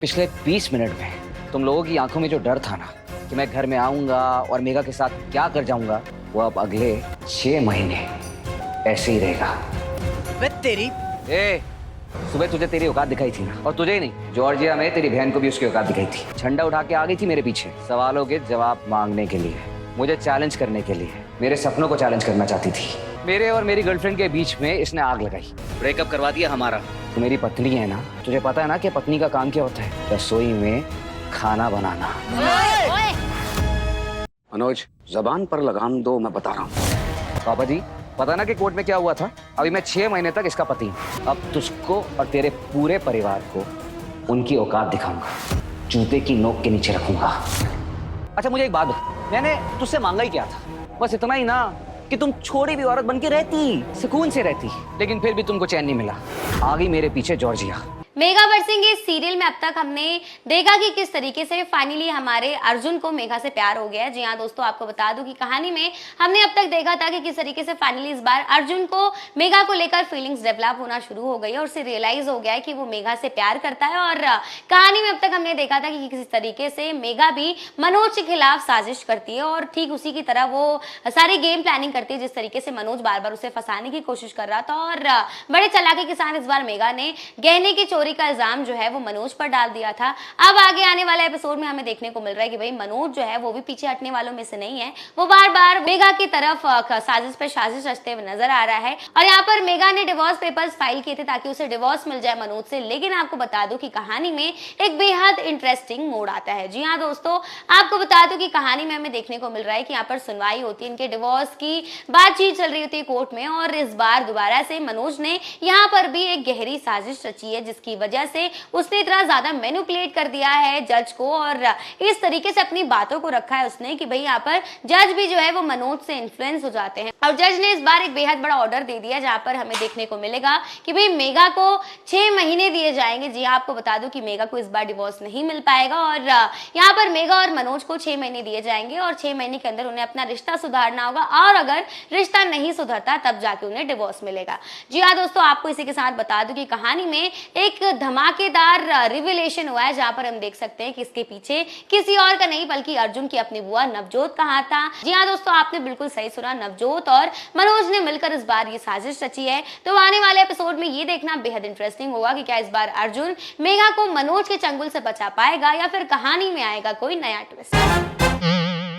पिछले 20 मिनट में तुम लोगों की आंखों में जो डर था ना कि मैं घर में आऊंगा और मेघा के साथ क्या कर जाऊंगा, वो अब अगले 6 महीने ऐसे ही रहेगा। बे तेरी ए, सुबह तुझे तेरी औकात दिखाई थी ना, और तुझे ही नहीं, जॉर्जिया में तेरी बहन को भी उसकी औकात दिखाई थी। झंडा उठा के आ गई थी मेरे पीछे सवालों के जवाब मांगने के लिए, मुझे चैलेंज करने के लिए, मेरे सपनों को चैलेंज करना चाहती थी। मेरे और मेरी गर्लफ्रेंड के बीच में इसने आग लगाई, ब्रेकअप करवा दिया हमारा। तो मेरी पत्नी है ना, तुझे पता है ना कि पत्नी का काम क्या होता है? रसोई में खाना बनाना। मनोज, जबान पर लगाम दो, मैं बता रहा हूँ। पापा जी, पता ना कि कोर्ट में क्या हुआ था? अभी मैं 6 महीने तक इसका पति हूँ। अब तुझको और तेरे पूरे परिवार को उनकी औकात दिखाऊंगा, जूते की नोक के नीचे रखूंगा। अच्छा मुझे एक बात बता, मैंने तुझसे मांगा ही क्या था? बस इतना ही ना कि तुम छोड़ी भी औरत बन के रहती, सुकून से रहती, लेकिन फिर भी तुमको चैन नहीं मिला। आ गई मेरे पीछे जॉर्जिया। मेघा बरसिंह इस सीरियल में अब तक हमने देखा कि किस तरीके से फाइनली हमारे अर्जुन को मेघा से प्यार हो गया है। जी हाँ दोस्तों, आपको बता दूं कि कहानी में हमने अब तक देखा था कि किस तरीके से फाइनली इस बार अर्जुन को मेघा को लेकर फीलिंग्स डेवलप होना शुरू हो गई है और उसे रियलाइज हो गया है कि वो मेघा से प्यार करता है। और कहानी में अब तक हमने देखा था कि किस तरीके से मेघा भी मनोज के खिलाफ साजिश करती है और ठीक उसी की तरह वो सारी गेम प्लानिंग करती है जिस तरीके से मनोज बार बार उसे फंसाने की कोशिश कर रहा था। और बड़े चालाकी के साथ इस बार मेघा ने गहने की चोरी का इल्जाम जो है वो मनोज पर डाल दिया था। अब आगे आने वाले एपिसोड में हमें देखने को मिल रहा है कि भाई मनोज जो है वो भी पीछे हटने वालों में से नहीं है, वो बार बार मेघा की तरफ साजिश पे साजिश रचते हुए नजर आ रहा है। और यहाँ पर मेघा ने डिवोर्स पेपर्स फाइल किए थे ताकि उसे डिवोर्स मिल जाए मनोज से, लेकिन आपको बता दूं कि कहानी में एक बेहद इंटरेस्टिंग मोड़ आता है। जी हाँ दोस्तों, आपको बता दूं कि कहानी में हमें देखने को मिल रहा है कि यहाँ पर सुनवाई होती है, इनके डिवोर्स की बातचीत चल रही होती है कोर्ट में, और इस बार दोबारा से मनोज ने यहाँ पर भी एक गहरी साजिश रची है जिसकी वजह से उसने इतना ज्यादा मैनिपुलेट कर दिया है जज को और इस तरीके से अपनी बातों को रखा है उसने कि भाई यहाँ पर जज भी जो है वो मनोज से इन्फ्लुएंस हो जाते हैं। और जज ने इस बार एक बेहद बड़ा ऑर्डर दे दिया जहां पर हमें देखने को मिलेगा कि भाई मेघा को 6 महीने दिए जाएंगे। जी हाँ, आपको बता दूं कि मेघा को इस बार डिवोर्स नहीं मिल पाएगा और यहाँ पर मेघा और मनोज को 6 महीने दिए जाएंगे और 6 महीने के अंदर उन्हें अपना रिश्ता सुधारना होगा, और अगर रिश्ता नहीं सुधरता तब जाके उन्हें डिवोर्स मिलेगा। जी हाँ दोस्तों, आपको इसी के साथ बता दूं कि कहानी में एक धमाकेदार रिविलेशन हुआ है जहां पर हम देख सकते हैं कि इसके पीछे किसी और का नहीं बल्कि अर्जुन की अपनी बुआ नवजोत का हाथ था। जी हाँ दोस्तों, आपने बिल्कुल सही सुना, नवजोत और मनोज ने मिलकर इस बार ये साजिश रची है। तो आने वाले एपिसोड में ये देखना बेहद इंटरेस्टिंग होगा कि क्या इस बार अर्जुन मेघा को मनोज के चंगुल से बचा पाएगा या फिर कहानी में आएगा कोई नया ट्विस्ट।